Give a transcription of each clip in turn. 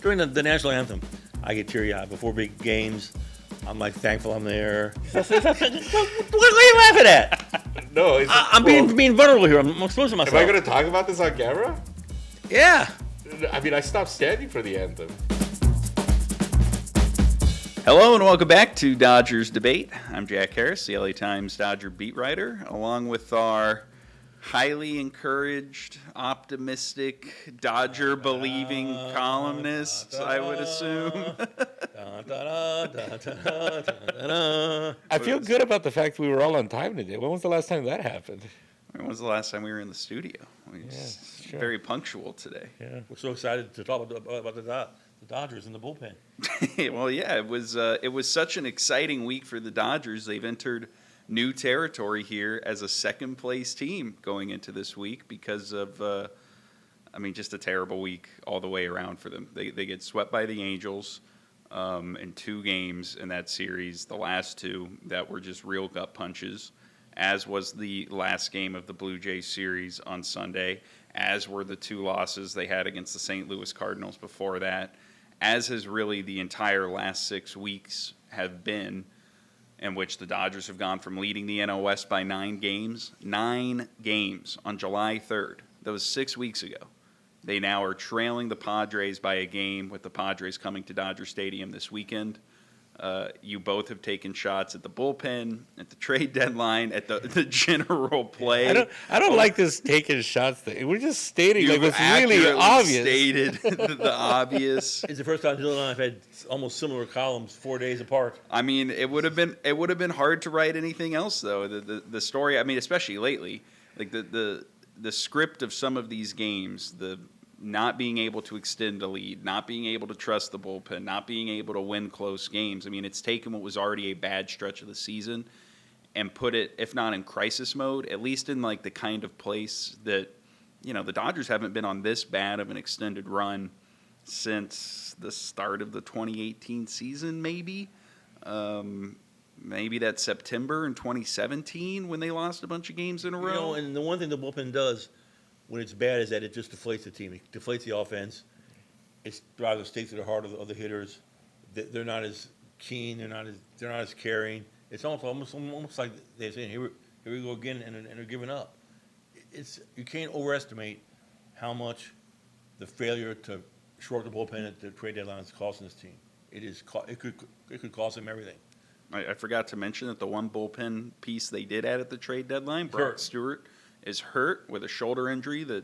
During the national anthem, I get teary-eyed before big games. I'm like thankful I'm there. What are you laughing at? No, I'm being vulnerable here. I'm exposing myself. Am I going to talk about this on camera? Yeah. I mean, I stopped standing for the anthem. Hello and welcome back to Dodgers Debate. I'm Jack Harris, the LA Times Dodger beat writer, along with our highly encouraged, optimistic, Dodger-believing columnists, I would assume. I feel good about the fact we were all on time today. When was the last time that happened? When was the last time we were in the studio? Sure. Very punctual today. Yeah. We're so excited to talk about the Dodgers in the bullpen. Well, yeah, it was such an exciting week for the Dodgers. They've entered new territory here as a second-place team going into this week because of, just a terrible week all the way around for them. They get swept by the Angels in 2 games in that series, the last 2 that were just real gut punches, as was the last game of the Blue Jays series on Sunday, as were the 2 losses they had against the St. Louis Cardinals before that, as has really the entire last 6 weeks have been, in which the Dodgers have gone from leading the NL West by 9 games on July 3rd. That was 6 weeks ago. They now are trailing the Padres by a game, with the Padres coming to Dodger Stadium this weekend. You both have taken shots at the bullpen, at the trade deadline, at the general play. I don't like this taking shots thing. We're just stating like what's really obvious. Stated the obvious. It's the first time Dylan and I have had almost similar columns 4 days apart. I mean, it would have been hard to write anything else though. The story, I mean, especially lately, like the script of some of these games, the not being able to extend a lead, not being able to trust the bullpen, not being able to win close games. I mean, it's taken what was already a bad stretch of the season and put it, if not in crisis mode, at least in like the kind of place that, the Dodgers haven't been on this bad of an extended run since the start of the 2018 season, maybe. Maybe that September in 2017 when they lost a bunch of games in a row. And the one thing the bullpen does when it's bad is that it just deflates the team. It deflates the offense. It drives a stake to the heart of the hitters. They're not as keen. They're not as caring. It's almost like they're saying, "Here we go again," and they're giving up. You can't overestimate how much the failure to short the bullpen at the trade deadline is costing this team. It could cost them everything. I forgot to mention that the one bullpen piece they did add at the trade deadline, Brock Stewart, is hurt with a shoulder injury that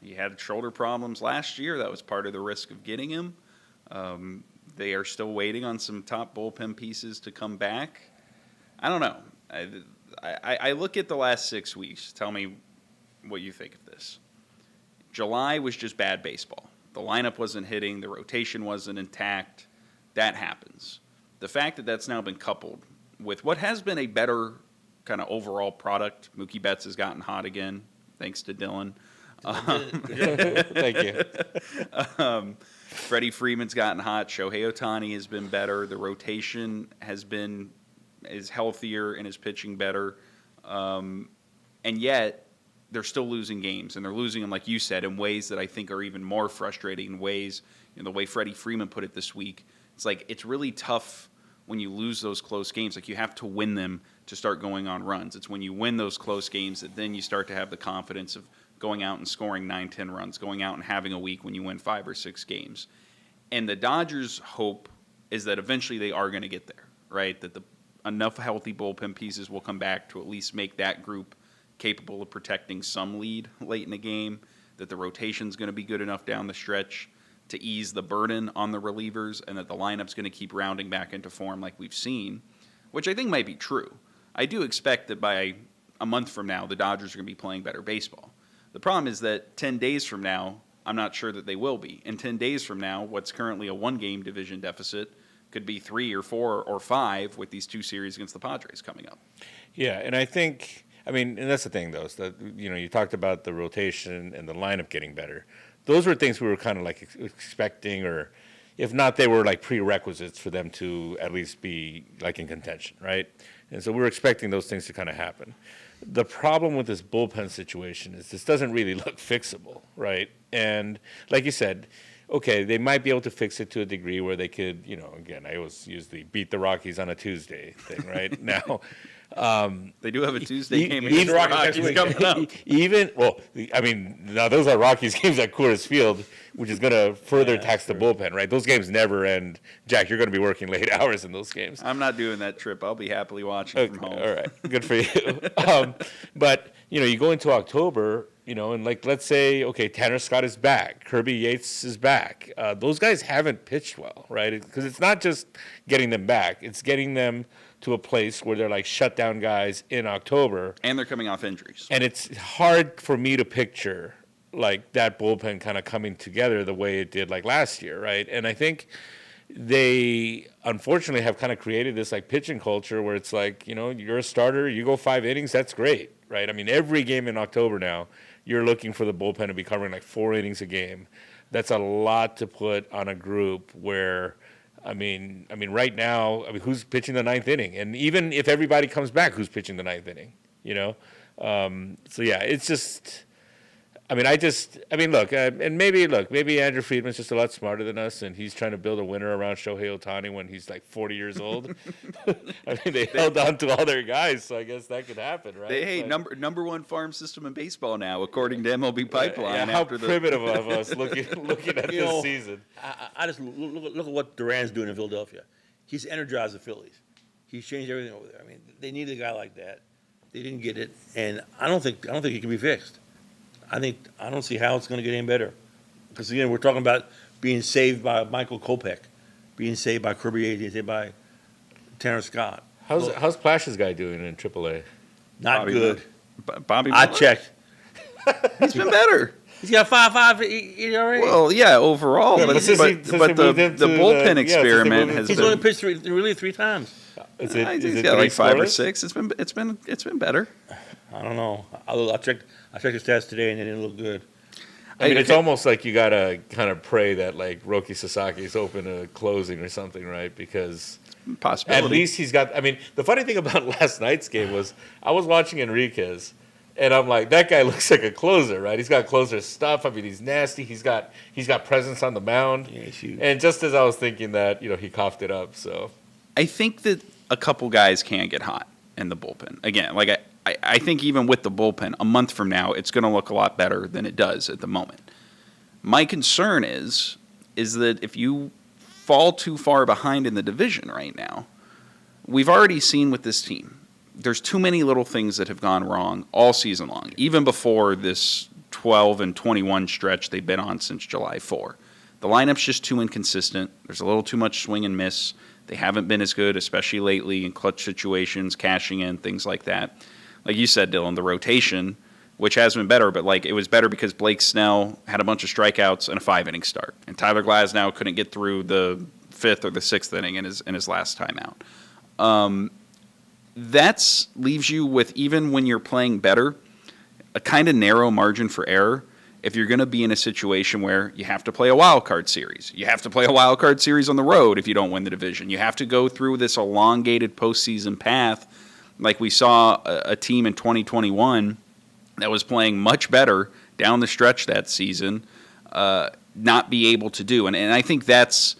he had shoulder problems last year. That was part of the risk of getting him. They are still waiting on some top bullpen pieces to come back. I don't know. I look at the last 6 weeks. Tell me what you think of this. July was just bad baseball. The lineup wasn't hitting. The rotation wasn't intact. That happens. The fact that that's now been coupled with what has been a better kind of overall product. Mookie Betts has gotten hot again, thanks to Dylan. Thank you. Freddie Freeman's gotten hot. Shohei Ohtani has been better. The rotation is healthier and is pitching better. And yet, they're still losing games. And they're losing them, like you said, in ways that I think are even more frustrating, in ways, the way Freddie Freeman put it this week. It's like it's really tough when you lose those close games. Like, you have to win them to start going on runs. It's when you win those close games that then you start to have the confidence of going out and scoring 9-10 runs, going out and having a week when you win 5 or 6 games. And the Dodgers' hope is that eventually they are going to get there, right? That enough healthy bullpen pieces will come back to at least make that group capable of protecting some lead late in the game, that the rotation's going to be good enough down the stretch to ease the burden on the relievers, and that the lineup's going to keep rounding back into form like we've seen, which I think might be true. I do expect that by a month from now, the Dodgers are going to be playing better baseball. The problem is that 10 days from now, I'm not sure that they will be. And 10 days from now, what's currently a 1-game division deficit could be 3 or 4 or 5 with these 2 series against the Padres coming up. Yeah, and I think, and that's the thing, though, is that, you talked about the rotation and the lineup getting better. Those were things we were kind of like expecting, or if not, they were like prerequisites for them to at least be like in contention, right? And so we were expecting those things to kind of happen. The problem with this bullpen situation is this doesn't really look fixable, right? And like you said, okay, they might be able to fix it to a degree where they could, again, I always use the beat the Rockies on a Tuesday thing, right? Now, They do have a Tuesday game even against the Rockies coming up. now those are Rockies games at Coors Field, which is going to further Yeah, tax the true. bullpen, right? Those games never end. Jack, you're going to be working late hours in those games. I'm not doing that trip. I'll be happily watching from home. All right, good for you. But you go into October, and like let's say, okay, Tanner Scott is back, Kirby Yates is back. Those guys haven't pitched well, right? Because it's not just getting them back; it's getting them to a place where they're like shutdown guys in October, And they're coming off injuries. and it's hard for me to picture like that bullpen kind of coming together the way it did like last year, right? And I think they unfortunately have kind of created this like pitching culture where it's like, you're a starter, you go 5 innings, that's great, right? I mean, every game in October now, you're looking for the bullpen to be covering like 4 innings a game. That's a lot to put on a group where, right now, who's pitching the 9th inning? And even if everybody comes back, who's pitching the 9th inning? So yeah, it's just. Maybe Andrew Friedman's just a lot smarter than us, and he's trying to build a winner around Shohei Ohtani when he's like 40 years old. They held on to all their guys, so I guess that could happen, right? Number one farm system in baseball now, according to MLB Pipeline. Yeah, how after primitive of us looking at You this know, season. I just look at what Duran's doing in Philadelphia. He's energized the Phillies. He's changed everything over there. I mean, they needed a guy like that. They didn't get it, and I don't think it can be fixed. I don't see how it's going to get any better. Because again, we're talking about being saved by Michael Kopech, being saved by Kirby Yates, being saved by Tanner Scott. How's Plaschke's guy doing in AAA? Not Bobby good. Bobby I Miller? checked. He's been better. He's got 5.5 ERA. Well, yeah, overall, Yeah, but, but since but, he- since but they the moved into bullpen the- yeah, since they experiment moved has He's been. only pitched really 3 times. Is I it think he's it got three like 5 or scoreless? 6. It's been better. I don't know. I checked the stats today, and they didn't look good. It's almost like you gotta kind of pray that like Roki Sasaki's open to closing or something, right? Because Possibility. at least he's got. The funny thing about last night's game was I was watching Enriquez, and I'm like, that guy looks like a closer, right? He's got closer stuff. He's nasty. He's got presence on the mound. Yeah, he's huge. And just as I was thinking that, he coughed it up. So I think that a couple guys can get hot in the bullpen. Again, like I think even with the bullpen, a month from now, it's going to look a lot better than it does at the moment. My concern is that if you fall too far behind in the division right now, we've already seen with this team, there's too many little things that have gone wrong all season long, even before this 12-21 stretch they've been on since July 4. The lineup's just too inconsistent. There's a little too much swing and miss. They haven't been as good, especially lately in clutch situations, cashing in, things like that. Like you said, Dylan, the rotation, which has been better, but like it was better because Blake Snell had a bunch of strikeouts and a 5-inning start, and Tyler Glasnow couldn't get through the 5th or the 6th inning in his last time out. That leaves you with, even when you're playing better, a kind of narrow margin for error if you're going to be in a situation where you have to play a wild card series. You have to play a wild card series on the road if you don't win the division. You have to go through this elongated postseason path like we saw a team in 2021 that was playing much better down the stretch that season not be able to do. And I think that's,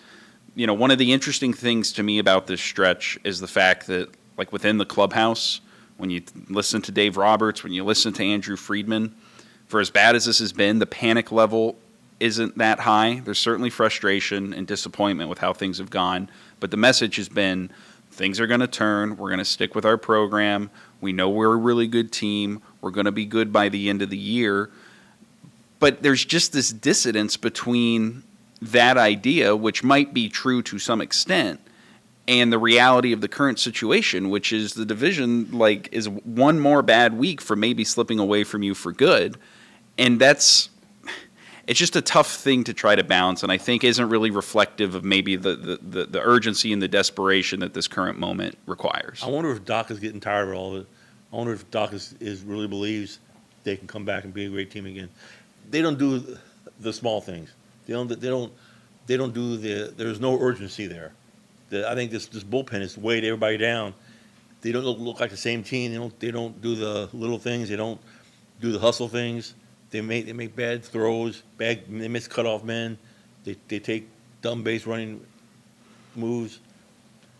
one of the interesting things to me about this stretch is the fact that, like within the clubhouse, when you listen to Dave Roberts, when you listen to Andrew Friedman, for as bad as this has been, the panic level isn't that high. There's certainly frustration and disappointment with how things have gone, but the message has been things are going to turn. We're going to stick with our program. We know we're a really good team. We're going to be good by the end of the year. But there's just this dissonance between that idea, which might be true to some extent, and the reality of the current situation, which is the division is one more bad week from maybe slipping away from you for good. And it's just a tough thing to try to balance, and I think isn't really reflective of maybe the urgency and the desperation that this current moment requires. I wonder if Doc is getting tired of all of it. I wonder if Doc is really believes they can come back and be a great team again. They don't do the small things. They don't do there's no urgency there. I think this bullpen has weighed everybody down. They don't look like the same team. They don't do the little things. They don't do the hustle things. They make bad throws. They miss cutoff men. They take dumb base running moves.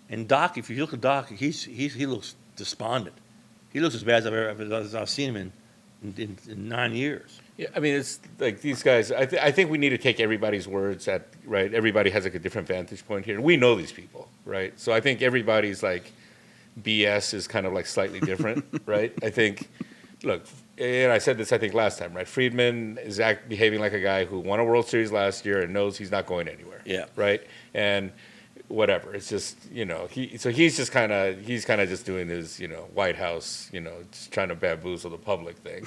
And Doc, if you look at Doc, he looks despondent. He looks as bad as I've seen him in 9 years. Yeah, I mean, it's like these guys. I think we need to take everybody's words at right. Everybody has like a different vantage point here. We know these people, right? So I think everybody's like BS is kind of like slightly different, right? I think, look, and I said this I think last time, right? Friedman is behaving like a guy who won a World Series last year and knows he's not going anywhere. Yeah. Right. And whatever. It's just he's just kind of just doing his White House just trying to bamboozle the public thing.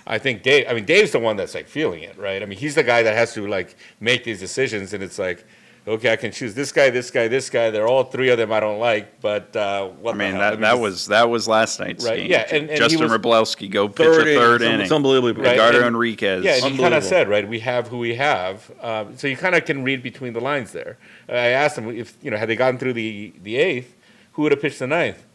I think Dave's the one that's like feeling it, right? I mean, he's the guy that has to like make these decisions, and it's like, okay, I can choose this guy, this guy, this guy. They're all three of them I don't like, but what? I mean, the hell? that was last night's Right, game. yeah, and Justin he was Rivalry go pitch a third inning. It's unbelievable. Right, Edgardo and- Enriquez. Yeah, and he kind of Unbelievable. said, right, we have who we have. So you kind of can read between the lines there. I asked him if, had they gotten through the eighth, who would have pitched the ninth?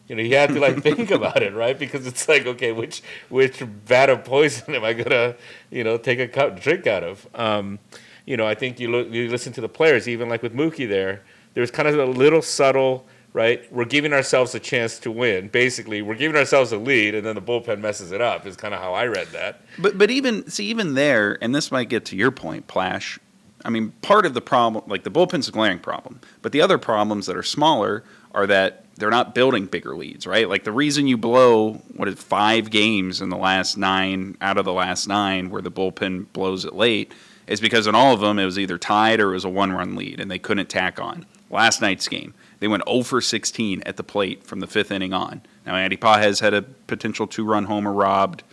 He had to like think about it, right? Because it's like, okay, which vat of poison am I gonna, take a drink out of? I think you listen to the players, even like with Mookie there's kind of a little subtle, right? We're giving ourselves a chance to win. Basically, we're giving ourselves a lead, and then the bullpen messes it up. Is kind of how I read that. But even there, and this might get to your point, Plash. I mean, part of the problem, like the bullpen's a glaring problem, but the other problems that are smaller are that they're not building bigger leads, right? Like the reason you blow 5 games in the last 9 out of the last 9 where the bullpen blows it late is because in all of them it was either tied or it was a 1-run lead and they couldn't tack on. Last night's game, they went 0 for 16 at the plate from the 5th inning on. Now Andy Pages had a potential 2-run homer robbed.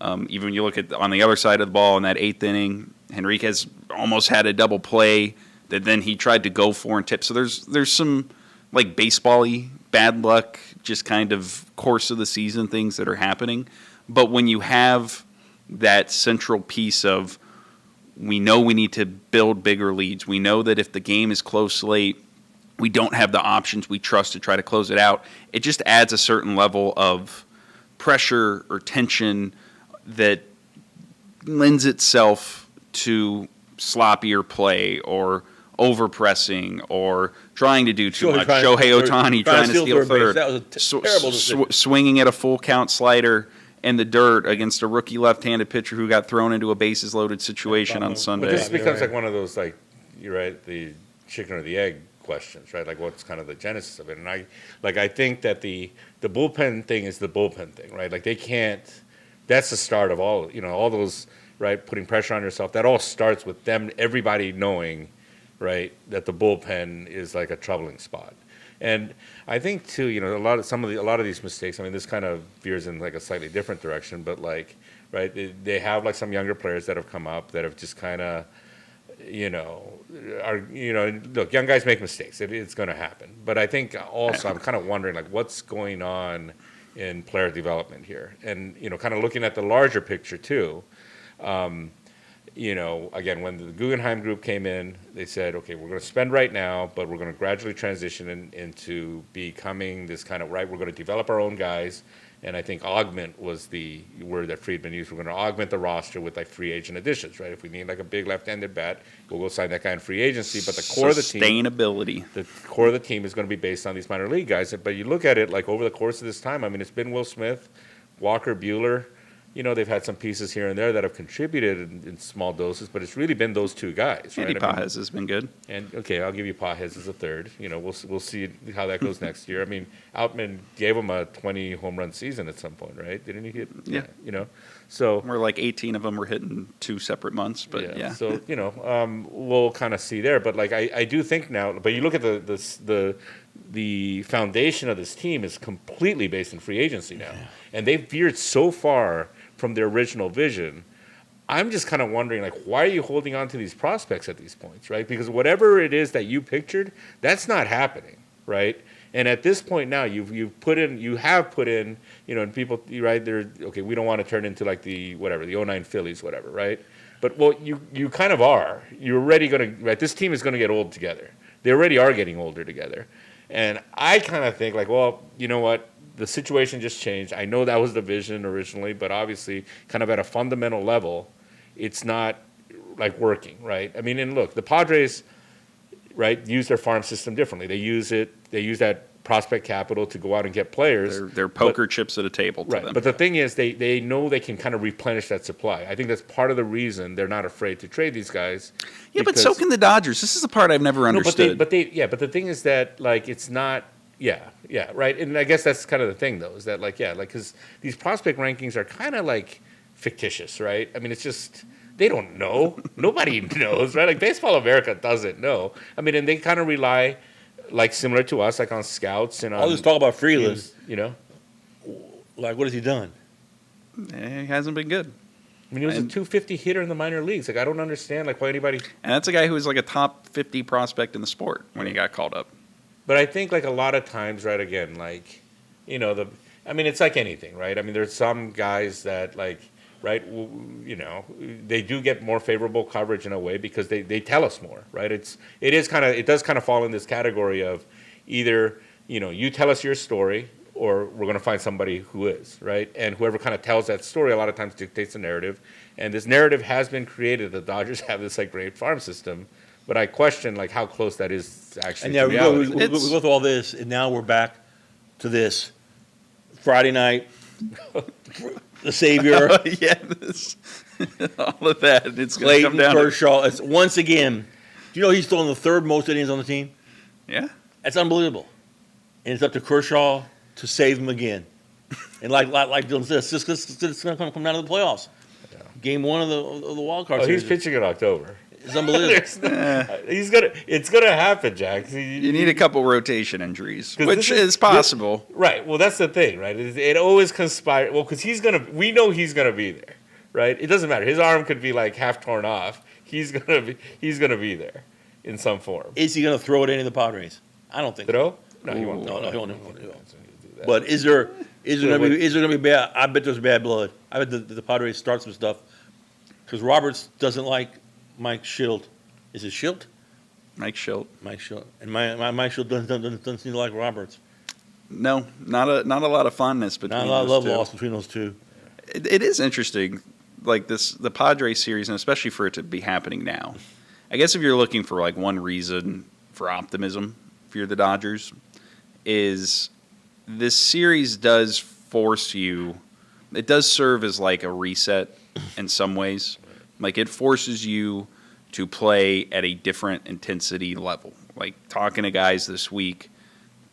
Even when you look at on the other side of the ball in that 8th inning, Henriquez almost had a double play that then he tried to go for and tip. So there's some like baseball-y bad luck, just kind of course of the season things that are happening. But when you have that central piece of we know we need to build bigger leads, we know that if the game is close late, we don't have the options we trust to try to close it out, it just adds a certain level of pressure or tension that lends itself to sloppier play or overpressing or trying to do too much. Shohei Ohtani trying to steal third. That was a terrible decision. Swinging at a full count slider in the dirt against a rookie left-handed pitcher who got thrown into a bases-loaded situation on But Sunday. this becomes like one of those like you're right, the chicken or the egg questions, right? Like what's kind of the genesis of it? And I think that the bullpen thing is the bullpen thing, right? Like they can't. That's the start of all those, right? Putting pressure on yourself. That all starts with them, everybody knowing, right, that the bullpen is like a troubling spot. And I think too, a lot of these mistakes. I mean, this kind of veers in like a slightly different direction, but like, right, they have like some younger players that have come up that have just kind of, look, young guys make mistakes. It's going to happen. But I think also I'm kind of wondering like what's going on in player development here, and kind of looking at the larger picture too. Again, when the Guggenheim group came in, they said, okay, we're going to spend right now, but we're going to gradually transition into becoming this kind of, right, we're going to develop our own guys. And I think augment was the word that Friedman used. We're going to augment the roster with like free agent additions, right? If we need like a big left-handed bat, we'll go sign that guy in free agency. But the core of the team, sustainability. The core of the team is going to be based on these minor league guys. But you look at it like over the course of this time. I mean, it's been Will Smith, Walker Buehler. They've had some pieces here and there that have contributed in small doses, but it's really been those two guys. Andy Right? Pages has been good. And okay, I'll give you Pages as a third. We'll see how that goes next year. I mean, Outman gave him a 20 home run season at some point, right? Didn't he hit? Yeah. So We're like 18 of them were hit in 2 separate months, but yeah. So we'll kind of see there. But like I do think now. But you look at the foundation of this team is completely based in free agency now, and they've veered so far from their original vision. I'm just kind of wondering, like, why are you holding on to these prospects at these points, right? Because whatever it is that you pictured, that's not happening, right? And at this point now, you have put in, and people, right? They're okay. We don't want to turn into like the 09 Phillies, whatever, right? But well, you kind of are. You're already going to, right? This team is going to get old together. They already are getting older together, and I kind of think like, well, you know what? The situation just changed. I know that was the vision originally, but obviously, kind of at a fundamental level, it's not like working, right? I mean, and look, the Padres, right, use their farm system differently. They use that prospect capital to go out and get players. They're poker chips at a table to Right, them. but the thing is, they know they can kind of replenish that supply. I think that's part of the reason they're not afraid to trade these guys. Yeah, but so can the Dodgers. This is the part I've never understood. But the thing is that, like, it's not. Yeah, right. And I guess that's kind of the thing, though, is that, like, because these prospect rankings are kind of like fictitious, right? I mean, it's just they don't know. Nobody knows, right? Like, Baseball America doesn't know. I mean, and they kind of rely, like, similar to us, like on scouts and on All this talk about Freeland, teams, you know. like, what has he done? He hasn't been good. I mean, he was a 250 hitter in the minor leagues. Like, I don't understand, like, why anybody. And that's a guy who was like a top 50 prospect in the sport when he got called up. But I think, like, a lot of times, right, again, like, you know, I mean, it's like anything, right? I mean, there's some guys that, like, right, you know, they do get more favorable coverage in a way because they tell us more, right? It does kind of fall in this category of either, you know, you tell us your story or we're going to find somebody who is, right? And whoever kind of tells that story a lot of times dictates the narrative. And this narrative has been created. The Dodgers have this, like, great farm system. But I question, like, how close that is actually And to yeah, we reality. go through all this, and now we're back to this Friday night, the savior, Yeah, all of that. It's going to come Clayton down to Kershaw. It's, once again, do you know he's thrown the third most innings on the team? Yeah. That's unbelievable. And it's up to Kershaw to save him again. And like Dylan said, it's going to come down to the playoffs. Game one of the wild card Oh, he's series. pitching in October. It's unbelievable. It's gonna happen, Jack. You need a couple rotation injuries, 'Cause which this is possible. Right. Well, that's the thing, right? It always conspires. Well, because we know he's gonna be there, right? It doesn't matter. His arm could be like half torn off. He's gonna be there in some form. Is he going to throw it into the Padres? I don't think so. Throw? No, he won't. No, he won't. do that. But is there So going to be bad? I bet there's bad blood. I bet the Padres start some stuff because Roberts doesn't like Mike Schilt. Is it Schilt? Mike Schilt. Mike Schilt. And my Mike Schilt doesn't seem to like Roberts. No, not a lot of fondness between Not a lot of those love two. lost between those two. It is interesting, like the Padres series, and especially for it to be happening now. I guess if you're looking for like one reason for optimism, if you're the Dodgers, is this series does force you. It does serve as like a reset in some ways. Like it forces you to play at a different intensity level. Like talking to guys this week,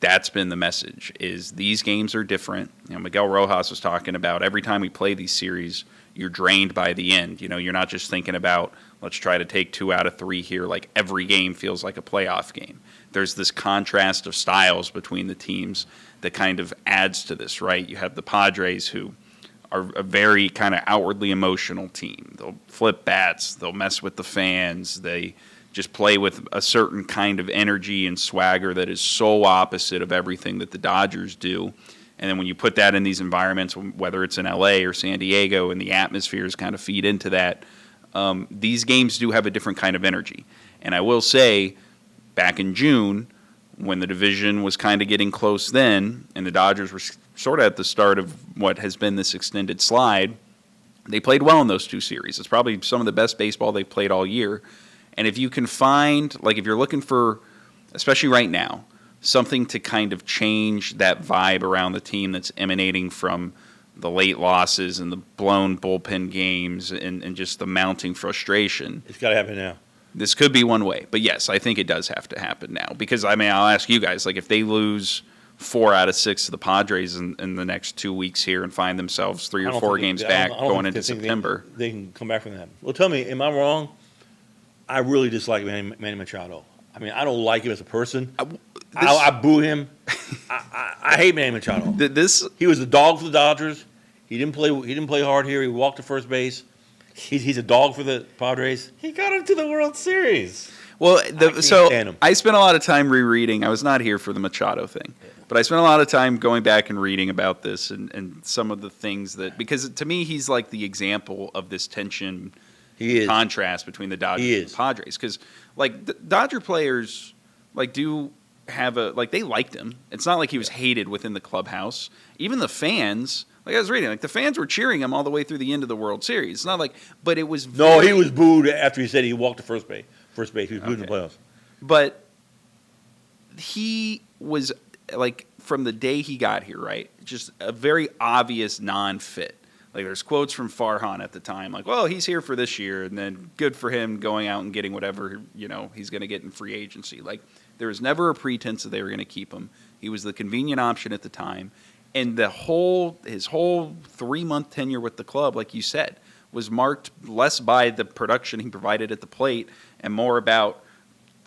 that's been the message, is these games are different. You know, Miguel Rojas was talking about every time we play these series, you're drained by the end. You know, you're not just thinking about, let's try to take 2 out of 3 here. Like every game feels like a playoff game. There's this contrast of styles between the teams that kind of adds to this, right? You have the Padres, who are a very kind of outwardly emotional team. They'll flip bats. They'll mess with the fans. They just play with a certain kind of energy and swagger that is so opposite of everything that the Dodgers do. And then when you put that in these environments, whether it's in LA or San Diego, and the atmospheres kind of feed into that, these games do have a different kind of energy. And I will say, back in June, when the division was kind of getting close then, and the Dodgers were sort of at the start of what has been this extended slide, they played well in those 2 series. It's probably some of the best baseball they've played all year. And if you can find, like if you're looking for, especially right now, something to kind of change that vibe around the team that's emanating from the late losses and the blown bullpen games and just the mounting frustration, It's got to happen now. this could be one way. But yes, I think it does have to happen now. Because, I mean, I'll ask you guys, like if they lose 4 out of 6 to the Padres in the next 2 weeks here and find themselves 3 I or don't 4 think games they- I back don't going think into they- September. They can come back from that. Well, tell me, am I wrong? I really dislike Manny Machado. I mean, I don't like him as a person. I boo him. I hate Manny Machado. He was a dog for the Dodgers. He didn't play hard here. He walked to first base. He's a dog for the Padres. He got him to the World Series. Well, can't stand him. I spent a lot of time rereading. I was not here for the Machado thing, but I spent a lot of time going back and reading about this and some of the things that, because to me, he's like the example of this tension He is. contrast between the Dodgers He and is. the Padres. Because, like, the Dodger players, like, do have they liked him. It's not like he was hated within the clubhouse. Even the fans, Like I was reading, like the fans were cheering him all the way through the end of the World Series. It's not like, but it was No, he was booed after he said he walked to first base. First base, he was booed in the Okay. playoffs. But he was like from the day he got here, right? Just a very obvious non-fit. Like there's quotes from Farhan at the time, like, "Well, he's here for this year, and then good for him going out and getting whatever he's going to get in free agency." Like there was never a pretense that they were going to keep him. He was the convenient option at the time, and his whole 3-month tenure with the club, like you said, was marked less by the production he provided at the plate and more about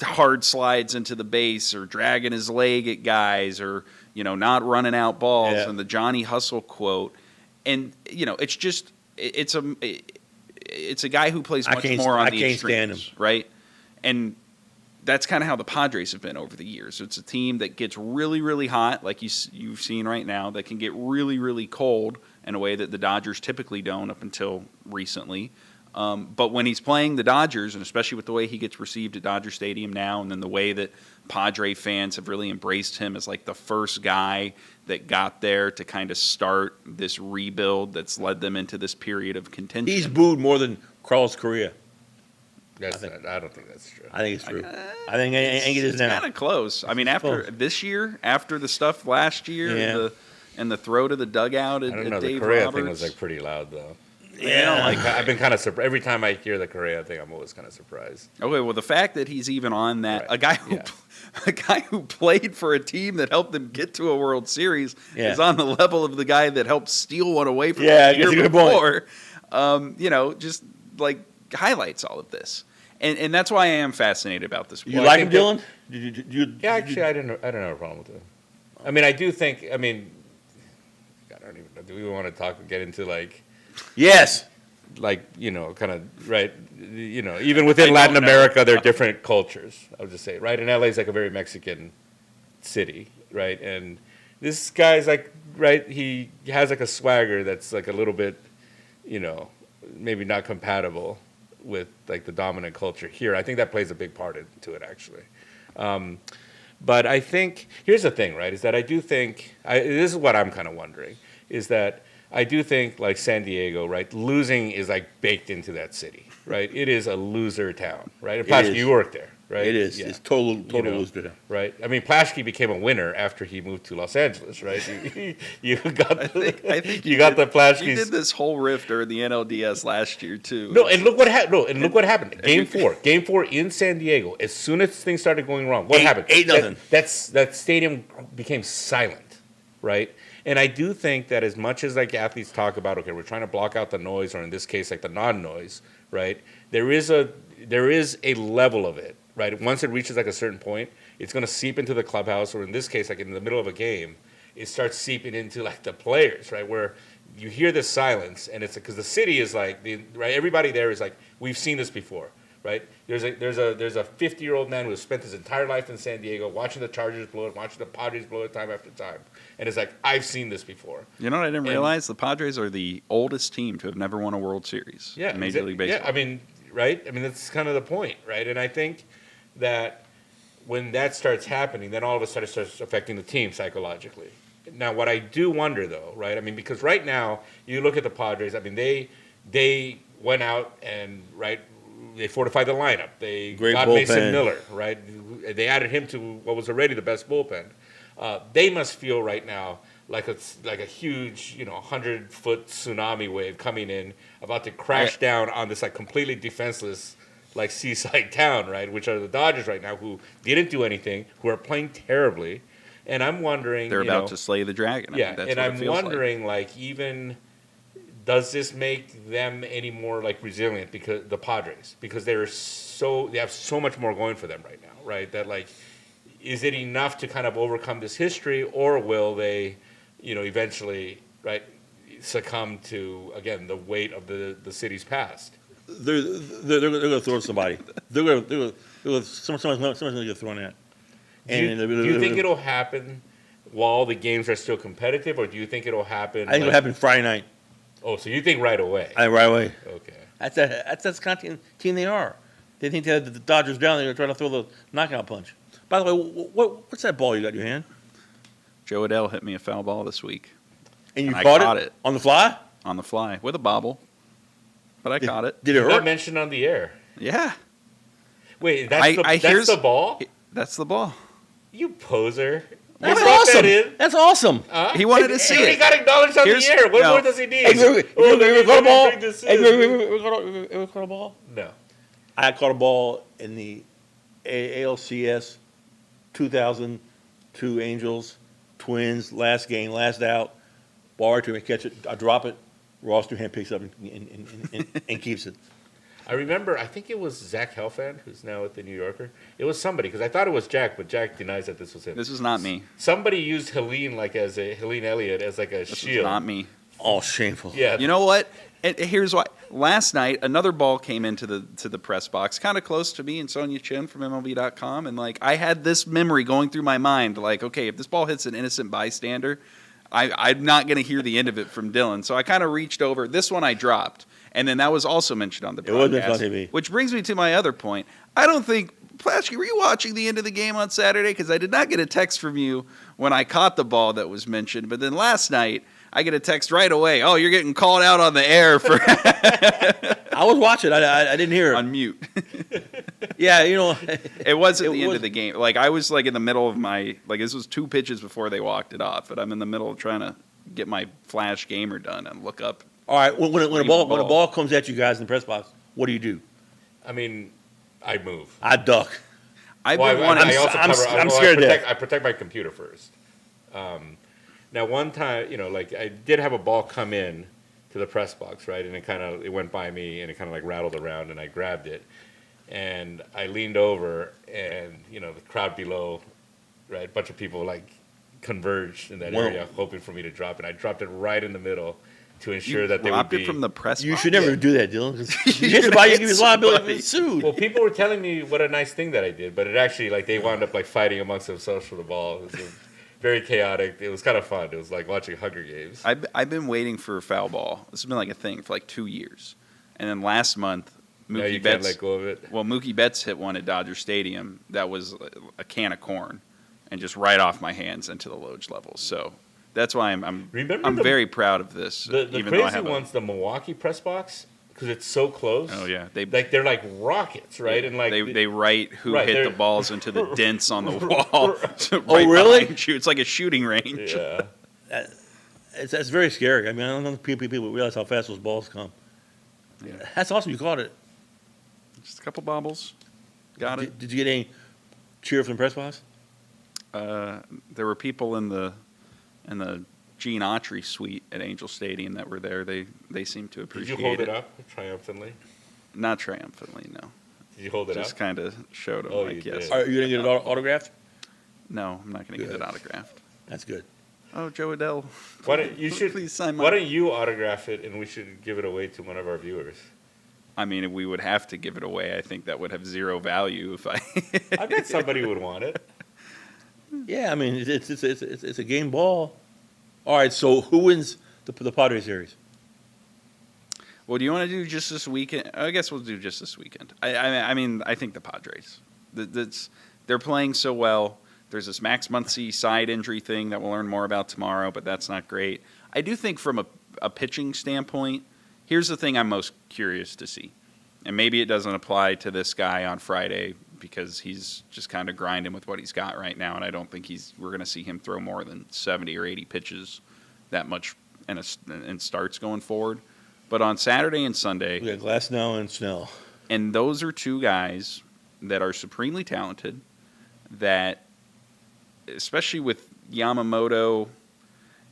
hard slides into the base or dragging his leg at guys or not running out balls and the Johnny Hustle quote. And it's just it's a guy who plays much more on the extremes, right? And that's kind of how the Padres have been over the years. It's a team that gets really, really hot, like you've seen right now, that can get really, really cold in a way that the Dodgers typically don't up until recently. But when he's playing the Dodgers, and especially with the way he gets received at Dodger Stadium now, and then the way that Padre fans have really embraced him as like the first guy that got there to kind of start this rebuild that's led them into this period of contention. He's booed more than Carlos Correa. I don't think that's true. I think it's true. I think it is now. It's kind of close. I mean, after this year, after the stuff last year, and the throw to the dugout at I don't know. Dave The Correa Roberts. thing was like pretty loud though. Yeah. I've been kind of surprised every time I hear the Correa thing. I'm always kind of surprised. Okay, well, the fact that he's even on that, Right. a guy who played for a team that helped them get to a World Series Yeah. is on the level of the guy that helped steal one away from Yeah, the year that's a good point. before. Just like highlights all of this, and that's why I am fascinated about this. You Well, I like him, think Dylan? Did you, Yeah, actually, I don't have a problem with it. I mean, I do think. I mean, I don't even know. Do we want to get into yes. kind of right? Even within Latin America, there are different cultures. I would just say, right? And LA is like a very Mexican city, right? And this guy's like, right? He has like a swagger that's like a little bit, maybe not compatible with like the dominant culture here. I think that plays a big part into it, actually. But I think here's the thing, right? Is that I do think this is what I'm kind of wondering is that I do think like San Diego, right? Losing is like baked into that city, right? It is a loser town, right? And Plaschke, is. you work there, right? It is. Yeah. It's total know, loser town. Right. I mean, Plaschke became a winner after he moved to Los Angeles, right? You got I think you got the Plaschke. He did this whole riff during the NLDS last year too. No, and look what happened. No, and look what happened. Game four in San Diego. As soon as things started going wrong, what happened? 8-0. That stadium became silent, right? And I do think that as much as like athletes talk about, okay, we're trying to block out the noise, or in this case, like the non-noise, right? There is a level of it, right? Once it reaches like a certain point, it's going to seep into the clubhouse, or in this case, like in the middle of a game, it starts seeping into like the players, right? Where you hear this silence, and it's because the city is like, right? Everybody there is like, we've seen this before, right? There's a 50-year-old man who has spent his entire life in San Diego watching the Chargers blow it, watching the Padres blow it time after time, and it's like, I've seen this before. You know what I didn't realize? The Padres are the oldest team to have never won a World Series. Yeah, in Major League Baseball. Yeah, I mean, right? I mean, that's kind of the point, right? And I think that when that starts happening, then all of a sudden it starts affecting the team psychologically. Now, what I do wonder, though, right? I mean, because right now you look at the Padres. I mean, they went out and they fortified the lineup. They Great got bullpen. Mason Miller, right? They added him to what was already the best bullpen. They must feel right now like a huge, 100-foot tsunami wave coming in, about to crash down on this like completely defenseless like seaside town, right? Which are the Dodgers right now, who didn't do anything, who are playing terribly, and I'm wondering They're about to slay the dragon. Yeah, I think that's and what it I'm feels wondering like even. Does this make them any more like resilient because the Padres, because they have so much more going for them right now, right? That like, is it enough to kind of overcome this history, or will they, eventually, right, succumb to again the weight of the city's past? They're going to throw somebody. Someone's going to get thrown at. Do you think it'll happen while the games are still competitive, or do you think it'll happen? I think it'll happen Friday night. Oh, so you think right away? Right away. Okay. That's the kind of team they are. They think they had the Dodgers down. They're going to try to throw the knockout punch. By the way, what's that ball you got in your hand? Joe Adele hit me a foul ball this week. And you I caught caught it it. on the fly? on the fly with a bobble, but I caught it. Did it Not hurt? mentioned on the air. Yeah, Wait, that's the ball? That's the ball. You poser. That's You brought awesome. that in? That's awesome. Huh? He wanted to see He it. got acknowledged on Here's- the air. What no. more does he need? Hey, you Oh, ever caught a ball? bring this Hey, in. you ever caught a ball? No. I caught a ball in the ALCS 2002 Angels, Twins, last game, last out. Ball right to me, catch it, I drop it. Ross Duhan picks up and keeps it. I remember, I think it was Zach Helfand, who's now at the New Yorker. It was somebody, because I thought it was Jack, but Jack denies that this was him. This is not me. Somebody used Helene Helene Elliott as like a This shield. is not me. Oh, shameful. Yeah. You know what? And here's why. Last night, another ball came into the press box, kind of close to me and Sonia Chen from MLB.com, and like I had this memory going through my mind, like, okay, if this ball hits an innocent bystander, I'm not going to hear the end of it from Dylan. So I kind of reached over. This one I dropped, and then that was also mentioned on the It was broadcast. mentioned on TV. Which brings me to my other point. I don't think Plaschke, were you watching the end of the game on Saturday? Because I did not get a text from you when I caught the ball that was mentioned, but then last night. I get a text right away. Oh, you're getting called out on the air for I was watching. I didn't hear it. on mute. Yeah, you know. It was at It the end was- of the game. Like I was like in the middle of my this was 2 pitches before they walked it off, but I'm in the middle of trying to get my flash gamer done and look up. All right, when a Leave ball the when a ball. ball comes at you guys in the press box, what do you do? I mean, I move. I duck. I've Well, been wanting. I also I'm cover, I'm well, scared to I protect my computer first. Now, one time, like I did have a ball come in to the press box, right, and it went by me, and it kind of like rattled around, and I grabbed it, and I leaned over, and the crowd below, right, a bunch of people like converged in that Whoa. area, hoping for me to drop it. I dropped it right in the middle to ensure You that they would dropped be. it from the press. You box? should never do that, Dylan. 'Cause you You're hit gonna somebody, you hit give you liability somebody. to sued. Well, people were telling me what a nice thing that I did, but it actually like they wound up like fighting amongst themselves for the ball. It was very chaotic. It was kind of fun. It was like watching Hunger Games. I've been waiting for a foul ball. This has been like a thing for like 2 years, and then last month, Now you Mookie can't Betts. let go of it. Well, Mookie Betts hit one at Dodger Stadium that was a can of corn, and just right off my hands into the Loge level. So that's why I'm Remember the- very proud of this. The even though I crazy have one's the Milwaukee press box because it's so close. Oh yeah, they're like rockets, right? And like they write who Right, hit they're- the balls into the dents on the wall. Oh, really? behind you. It's like a shooting range. yeah. That's very scary. I mean, I don't know if people realize how fast those balls come. Yeah. That's awesome. You caught it. Just a couple bobbles. Got it. Did you get any cheer from the press box? There were people in the Gene Autry suite at Angel Stadium that were there. They seemed to Did appreciate you hold it up triumphantly? Not triumphantly, no. Did you hold it Just up? kind of showed them Oh, like, you yes. did. Are you going to get it autographed? No, I'm not going to get Good. it autographed. That's good. Oh, Joe Adele. Why don't you should? Please sign my. Why don't you autograph it and we should give it away to one of our viewers? I mean, if we would have to give it away, I think that would have zero value if I. I bet somebody would want it. Yeah, I mean, it's a game ball. All right, so who wins the Padres series? Well, do you want to do just this weekend? I guess we'll do just this weekend. I mean, I think the Padres. They're playing so well. There's this Max Muncy side injury thing that we'll learn more about tomorrow, but that's not great. I do think from a pitching standpoint, here's the thing I'm most curious to see. And maybe it doesn't apply to this guy on Friday because he's just kind of grinding with what he's got right now, and I don't think we're going to see him throw more than 70 or 80 pitches that much in starts going forward. But on Saturday and Sunday, We got Glasnow and Snell. and those are two guys that are supremely talented, that, especially with Yamamoto,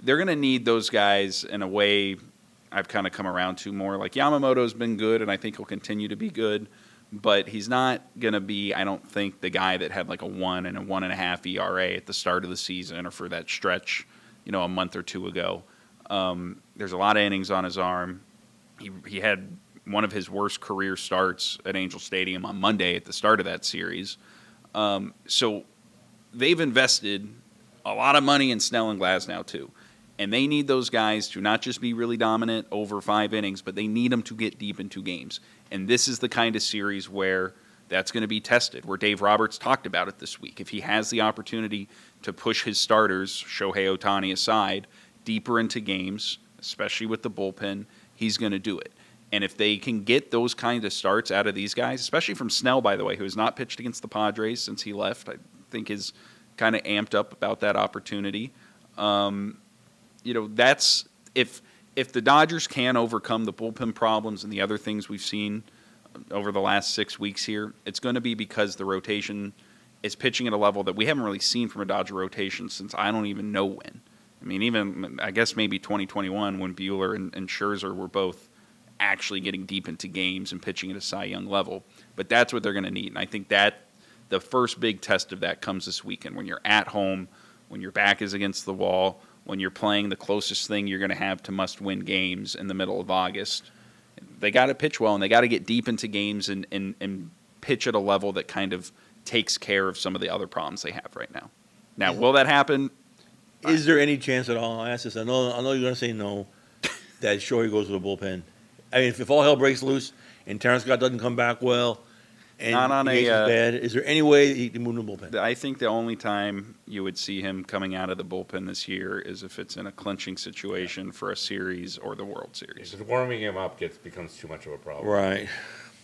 they're going to need those guys in a way I've kind of come around to more. Like Yamamoto's been good, and I think he'll continue to be good, but he's not going to be, I don't think, the guy that had like a 1 and a 1.5 ERA at the start of the season or for that stretch, a month or two ago. There's a lot of innings on his arm. He had one of his worst career starts at Angel Stadium on Monday at the start of that series. So they've invested a lot of money in Snell and Glasnow too. And they need those guys to not just be really dominant over 5 innings, but they need them to get deep into games. And this is the kind of series where that's going to be tested, where Dave Roberts talked about it this week. If he has the opportunity to push his starters, Shohei Ohtani aside, deeper into games, especially with the bullpen, he's going to do it. And if they can get those kind of starts out of these guys, especially from Snell, by the way, who has not pitched against the Padres since he left, I think is kind of amped up about that opportunity. That's if the Dodgers can overcome the bullpen problems and the other things we've seen over the last 6 weeks here, it's going to be because the rotation is pitching at a level that we haven't really seen from a Dodger rotation since I don't even know when. I mean, even I guess maybe 2021 when Buehler and Scherzer were both actually getting deep into games and pitching at a Cy Young level. But that's what they're going to need. And I think that the first big test of that comes this weekend when you're at home, when your back is against the wall, when you're playing the closest thing you're going to have to must-win games in the middle of August. They got to pitch well, and they got to get deep into games and pitch at a level that kind of takes care of some of the other problems they have right now. Now, will that happen? Is there any chance at all? I ask this. I know you're going to say no. That Shohei goes to the bullpen. I mean, if all hell breaks loose and Terrence Scott doesn't come back well, and Not on he a, gets bad, is there any way he can move to the bullpen? I think the only time you would see him coming out of the bullpen this year is if it's in a clinching situation for a series or the World Series. Because warming him up becomes too much of a problem. Right.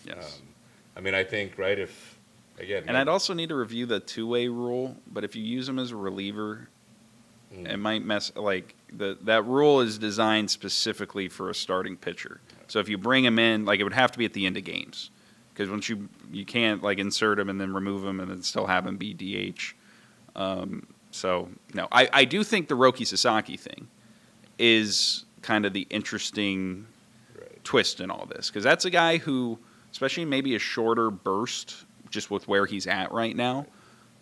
Yes. I mean, I think, right, if, again. And I'd also need to review the two-way rule, but if you use him as a reliever, it might mess, like, that rule is designed specifically for a starting pitcher. So if you bring him in, like, it would have to be at the end of games. Because once you can't, like, insert him and then remove him and then still have him be DH. So, no. I do think the Roki Sasaki thing is kind of the interesting twist in all this. Because that's a guy who, especially maybe a shorter burst, just with where he's at right now.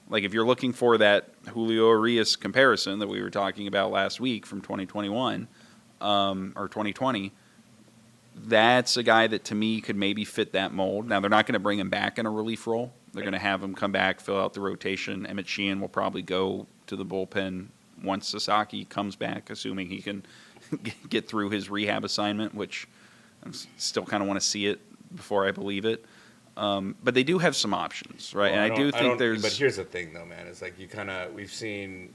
Like, if you're looking for that Julio Urias comparison that we were talking about last week from 2021 or 2020, that's a guy that, to me, could maybe fit that mold. Now, they're not going to bring him back in a relief role. They're going to have him come back, fill out the rotation. Emmett Sheehan will probably go to the bullpen once Sasaki comes back, assuming he can get through his rehab assignment, which I still kind of want to see it before I believe it. But they do have some options, right? Well, and I do think there's. But here's the thing, though, man. It's like we've seen,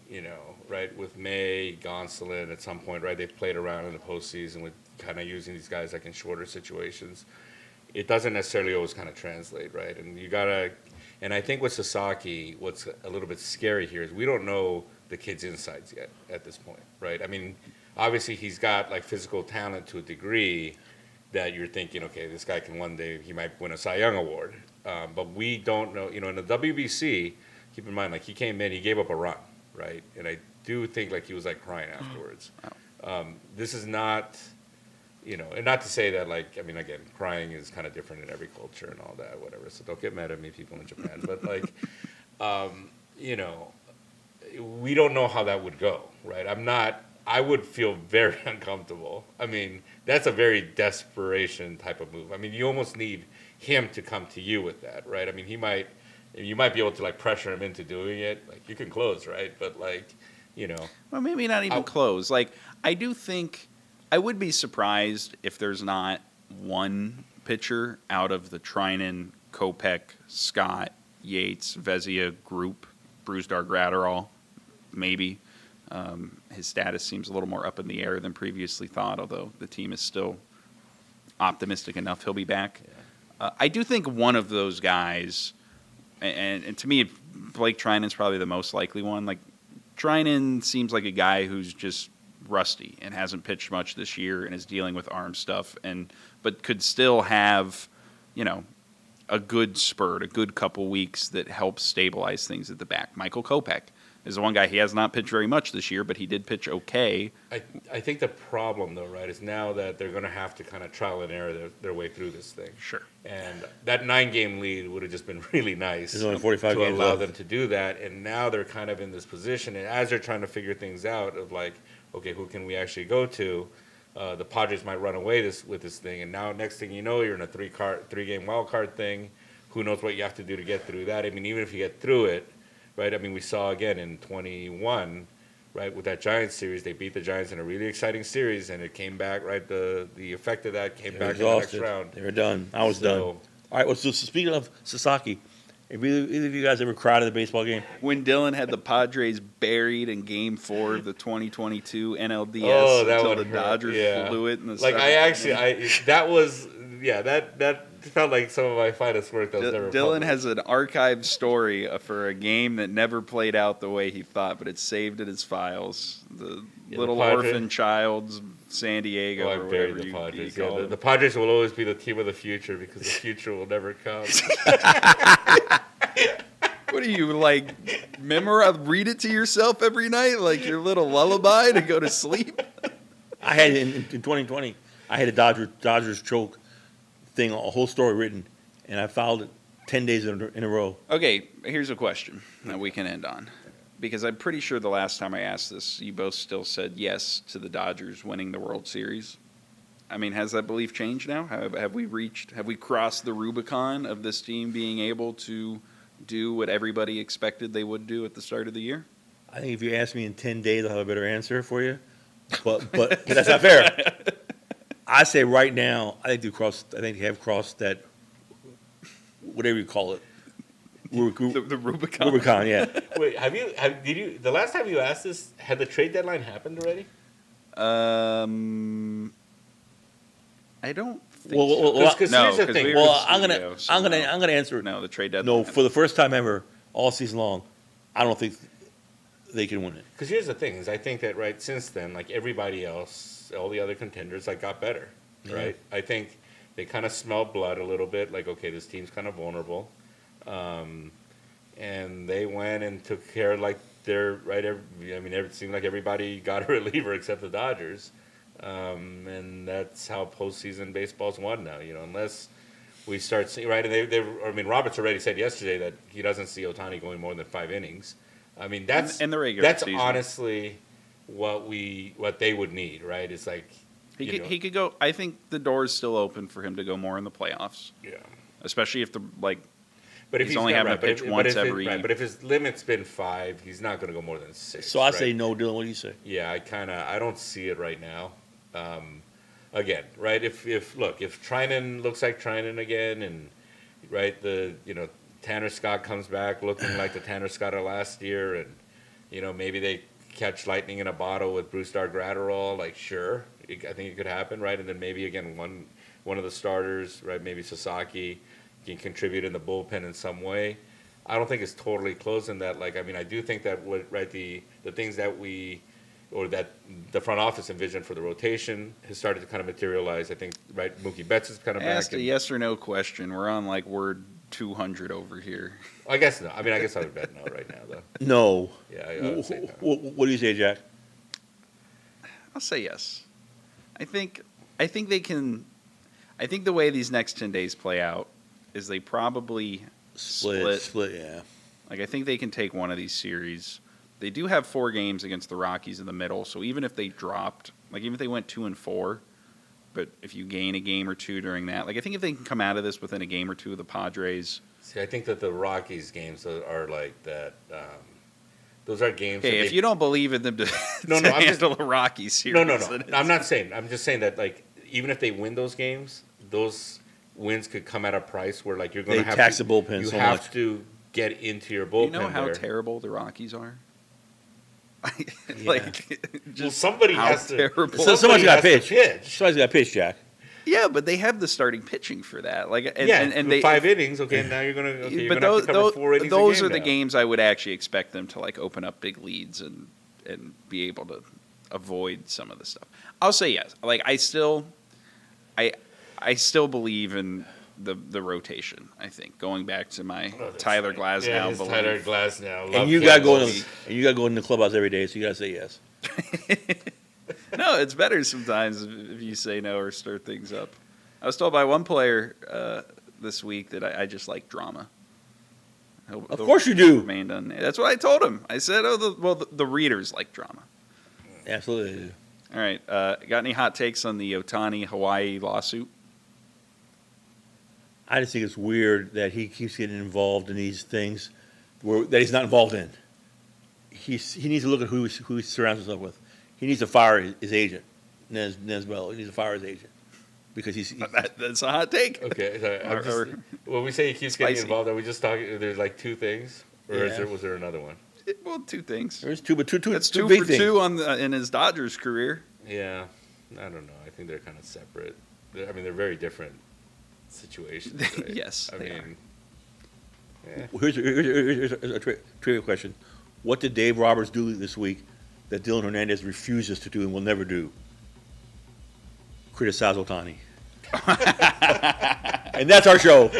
right, with May, Gonsolin at some point, right? They've played around in the postseason with kind of using these guys like in shorter situations. It doesn't necessarily always kind of translate, right? And I think with Sasaki, what's a little bit scary here is we don't know the kid's insides yet at this point, right? I mean, obviously he's got like physical talent to a degree that you're thinking, okay, this guy can one day, he might win a Cy Young award. But we don't know, in the WBC, keep in mind, like he came in, he gave up a run, right? And I do think like he was like crying afterwards. This is not, and not to say that like, I mean, again, crying is kind of different in every culture and all that, whatever. So don't get mad at me, people in Japan. But like, we don't know how that would go, right? I would feel very uncomfortable. I mean, that's a very desperation type of move. I mean, you almost need him to come to you with that, right? I mean, you might be able to like pressure him into doing it. Like you can close, right? But like, Well, maybe not even close. Like, I do think I would be surprised if there's not one pitcher out of the Trinan, Kopech, Scott, Yates, Vezia group, Brusdar, Gratterall, maybe. His status seems a little more up in the air than previously thought, although the team is still optimistic enough he'll be back. Yeah. I do think one of those guys, and to me, Blake Trinan's probably the most likely one. Like, Trinan seems like a guy who's just rusty and hasn't pitched much this year and is dealing with arm stuff, but could still have, a good spurt, a good couple weeks that helps stabilize things at the back. Michael Kopech is the one guy. He has not pitched very much this year, but he did pitch okay. I think the problem, though, right, is now that they're going to have to kind of trial and error their way through this thing. Sure. And that 9-game lead would have just been really nice. There's only 45 to games allow left. them to do that. And now they're kind of in this position, and as they're trying to figure things out of like, okay, who can we actually go to? The Padres might run away with this thing, and now next thing you know, you're in a 3-game wild card thing. Who knows what you have to do to get through that? I mean, even if you get through it, right? I mean, we saw again in 21, right, with that Giants series, they beat the Giants in a really exciting series, and it came back, right? The effect of that came back in the next round. They were done. I was done. All right. Well, so speaking of Sasaki, Have either of you guys ever cried at a baseball game? When Dylan had the Padres buried in Game 4 of the 2022 NLDS Oh, that until would the hurt. Dodgers Yeah. blew it in the Like I seventh actually, inning. that was that felt like some of my finest work that was ever Dylan published. has an archived story for a game that never played out the way he thought, but it's saved in his files. The Yeah, little the Padres- orphan child's San Diego Oh, I or buried whatever the you Padres. call Yeah, it. the Padres will always be the team of the future because the future will never come. What do you like? Read it to yourself every night, like your little lullaby to go to sleep. I had in 2020. I had a Dodgers choke thing, a whole story written, and I filed it 10 days in a row. Okay, here's a question that we can end on, because I'm pretty sure the last time I asked this, you both still said yes to the Dodgers winning the World Series. I mean, has that belief changed now? Have we crossed the Rubicon of this team being able to do what everybody expected they would do at the start of the year? I think if you ask me in 10 days, I'll have a better answer for you. But that's not fair. I say right now, I think they have crossed that, whatever you call it, The Rubicon. Rubicon. Yeah. Wait, did you the last time you asked this, had the trade deadline happened already? I don't think Well, so. well, Because No, here's the 'cause thing. we were- Well, studio, so I'm no. gonna answer it. No, the trade deadline. No, for the first time ever, all season long, I don't think they can win it. Because here's the thing: is I think that right since then, like everybody else, all the other contenders, like got better, right? I think they kind of smelled blood a little bit. Like, okay, this team's kind of vulnerable, and they went and took care of like their right. It seemed like everybody got a reliever except the Dodgers, and that's how postseason baseball's won now. Unless we start seeing right, and Roberts already said yesterday that he doesn't see Ohtani going more than 5 innings. That's in the regular that's season. honestly what they would need, right? It's like He could go. I think the door is still open for him to go more in the playoffs, yeah. especially if But if he's only not having right, to pitch once every. but if his limit's been 5, he's not going to go more than 6. So I right? say no, Dylan. What do you say? Yeah, I don't see it right now. Again, right? If Trinan looks like Trinan again, and right Tanner Scott comes back looking like the Tanner Scott of last year, and maybe they catch lightning in a bottle with Brusdar Gratterall. Like, sure, I think it could happen, right? And then maybe again one of the starters, right? Maybe Sasaki can contribute in the bullpen in some way. I don't think it's totally closing that. I do think that the things that that the front office envisioned for the rotation has started to kind of materialize. I think, right, Mookie Betts is kind of Asked back. a yes or no question. We're on word 200 over here. I guess no. I guess I would bet no right now, though. No. Yeah, I would say no. What do you say, Jack? I'll say yes. I think they can. I think the way these next 10 days play out is they probably split. Yeah. I think they can take one of these series. They do have 4 games against the Rockies in the middle, so even if they dropped, even if they went 2-4, but if you gain a game or two during that, I think if they can come out of this within a game or two of the Padres. See, I think that the Rockies games are like that. Those are games. Okay, if you don't believe in them to, No, to I'm just- handle the Rockies series, no. then it's- I'm not saying. I'm just saying that even if they win those games, those wins could come at a price where you're going They to have tax to, the bullpen You so have much. to get into your bullpen. You know how there. terrible the Rockies are? Yeah. Well, somebody how has to. terrible. So somebody's somebody got to has to pitch. pitch. Somebody's got to pitch, Jack. Yeah, but they have the starting pitching for that. And they 5 innings. Okay, now you're gonna. Okay, you're but gonna have to cover 4 innings. those a game are the now. games I would actually expect them to open up big leads and be able to avoid some of the stuff. I'll say yes. I still believe in the rotation. I think going back to my Tyler Glasnow Yeah, it's belief. Tyler Glasnow. Love And you got to go Kansas. in the clubhouse every day, so you got to say yes. No, it's better sometimes if you say no or stir things up. I was told by one player this week that I just like drama. Of course you do. That's what I told him. I said, the readers like drama. Absolutely. they do. All right. Got any hot takes on the Ohtani Hawaii lawsuit? I just think it's weird that he keeps getting involved in these things that he's not involved in. He needs to look at who he surrounds himself with. He needs to fire his agent, Nez Bello. He needs to fire his agent. because That's a hot take. Okay, sorry, I'm Or- just, when we say he keeps getting Spicy. involved, are we just talking, there's like two things? Or Yeah. was there another one? Well, two things. there's two, but two That's two two big for things. two in his Dodgers career. Yeah, I don't know. I think they're kind of separate. They're very different situations. Right? Yes, I they mean, Here's a trivia question. What did Dave Roberts do this week that Dylan Hernandez refuses to do and will never do? Criticize Otani. And that's our show.